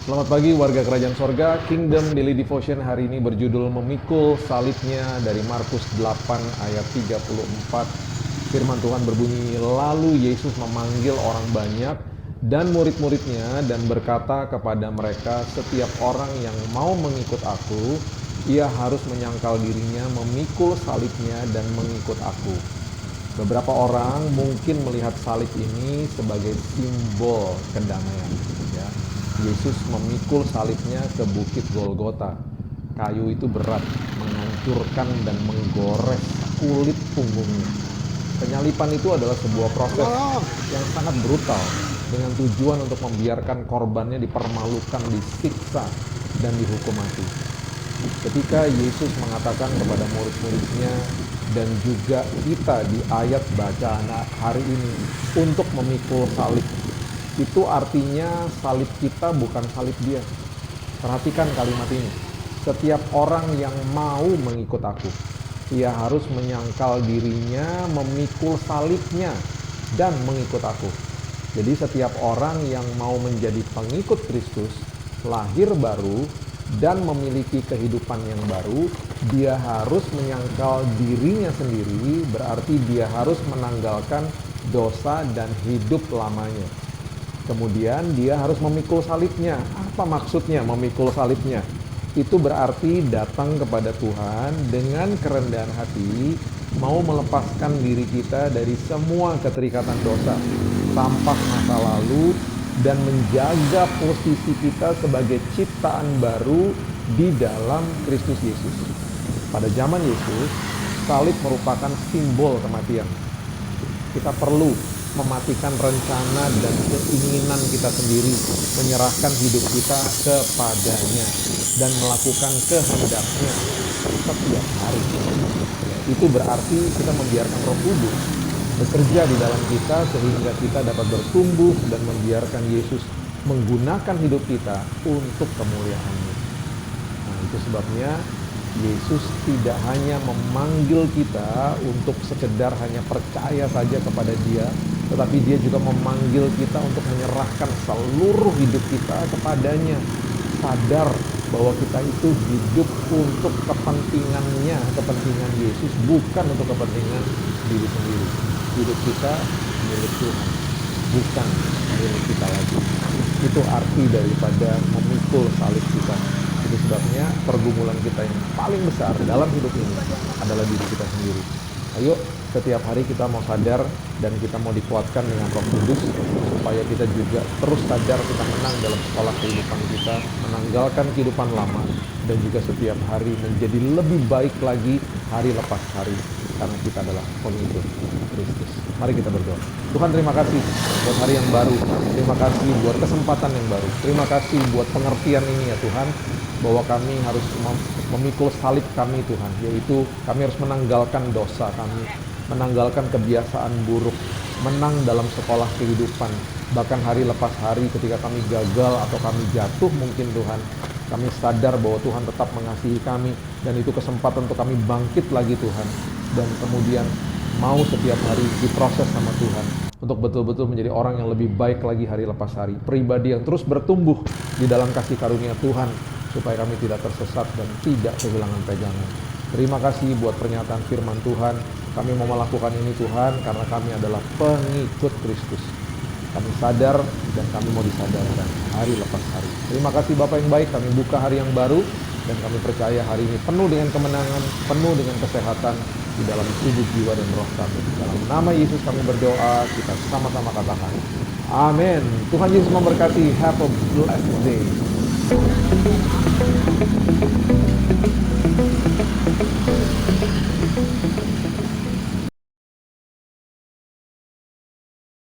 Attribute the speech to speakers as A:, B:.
A: Selamat pagi warga Kerajaan Sorga. Kingdom Daily Devotion hari ini berjudul Memikul Salibnya dari Markus 8 ayat 34. Firman Tuhan berbunyi, lalu Yesus memanggil orang banyak dan murid-muridnya dan berkata kepada mereka, setiap orang yang mau mengikut aku, ia harus menyangkal dirinya, memikul salibnya dan mengikut aku. Beberapa orang mungkin melihat salib ini sebagai simbol kedamaian. Ya. Yesus memikul salibnya ke bukit Golgota. Kayu itu berat, menghancurkan dan menggores kulit punggungnya. Penyalipan itu adalah sebuah proses yang sangat brutal dengan tujuan untuk membiarkan korbannya dipermalukan, disiksa, dan dihukum mati. Ketika Yesus mengatakan kepada murid-muridnya dan juga kita di ayat bacaan hari ini untuk memikul salib, itu artinya salib kita bukan salib dia. Perhatikan kalimat ini. Setiap orang yang mau mengikut aku, ia harus menyangkal dirinya, memikul salibnya, dan mengikut aku. Jadi setiap orang yang mau menjadi pengikut Kristus, lahir baru, dan memiliki kehidupan yang baru, dia harus menyangkal dirinya sendiri, berarti dia harus menanggalkan dosa dan hidup lamanya. Kemudian dia harus memikul salibnya. Apa maksudnya memikul salibnya? Itu berarti datang kepada Tuhan dengan kerendahan hati, mau melepaskan diri kita dari semua keterikatan dosa, sampah masa lalu, dan menjaga posisi kita sebagai ciptaan baru di dalam Kristus Yesus. Pada zaman Yesus, salib merupakan simbol kematian. Kita perlu mematikan rencana dan keinginan kita sendiri, menyerahkan hidup kita kepadanya dan melakukan kehendaknya setiap hari. Itu berarti kita membiarkan Roh Kudus bekerja di dalam kita sehingga kita dapat bertumbuh dan membiarkan Yesus menggunakan hidup kita untuk kemuliaan-Nya. Nah, itu sebabnya Yesus tidak hanya memanggil kita untuk sekedar hanya percaya saja kepada Dia, tetapi Dia juga memanggil kita untuk menyerahkan seluruh hidup kita kepadanya. Sadar bahwa kita itu hidup untuk kepentingannya, kepentingan Yesus, bukan untuk kepentingan diri sendiri. Hidup kita milik Tuhan, bukan milik kita lagi. Itu arti daripada memikul salib kita. Itu sebabnya pergumulan kita yang paling besar dalam hidup ini adalah diri kita sendiri. Ayo setiap hari kita mau sadar dan kita mau dikuatkan dengan Roh Kudus supaya kita juga terus sadar kita menang dalam sekolah kehidupan kita, menanggalkan kehidupan lama dan juga setiap hari menjadi lebih baik lagi hari lepas hari karena kita adalah pengikut Kristus. Mari kita berdoa. Tuhan, terima kasih buat hari yang baru. Terima kasih buat kesempatan yang baru. Terima kasih buat pengertian ini ya Tuhan, bahwa kami harus memikul salib kami Tuhan, yaitu kami harus menanggalkan dosa kami, menanggalkan kebiasaan buruk, menang dalam sekolah kehidupan, bahkan hari lepas hari ketika kami gagal atau kami jatuh mungkin Tuhan, kami sadar bahwa Tuhan tetap mengasihi kami dan itu kesempatan untuk kami bangkit lagi Tuhan, dan kemudian mau setiap hari diproses sama Tuhan untuk betul-betul menjadi orang yang lebih baik lagi hari lepas hari, pribadi yang terus bertumbuh di dalam kasih karunia Tuhan, supaya kami tidak tersesat dan tidak kehilangan pegangan. Terima kasih buat pernyataan firman Tuhan. Kami mau melakukan ini Tuhan karena kami adalah pengikut Kristus. Kami sadar dan kami mau disadarkan hari lepas hari. Terima kasih Bapak yang baik, kami buka hari yang baru dan kami percaya hari ini penuh dengan kemenangan, penuh dengan kesehatan di dalam tubuh, jiwa, dan roh kami. Dalam nama Yesus kami berdoa, kita sama-sama katakan amin. Tuhan Yesus memberkati. Have a blessed day.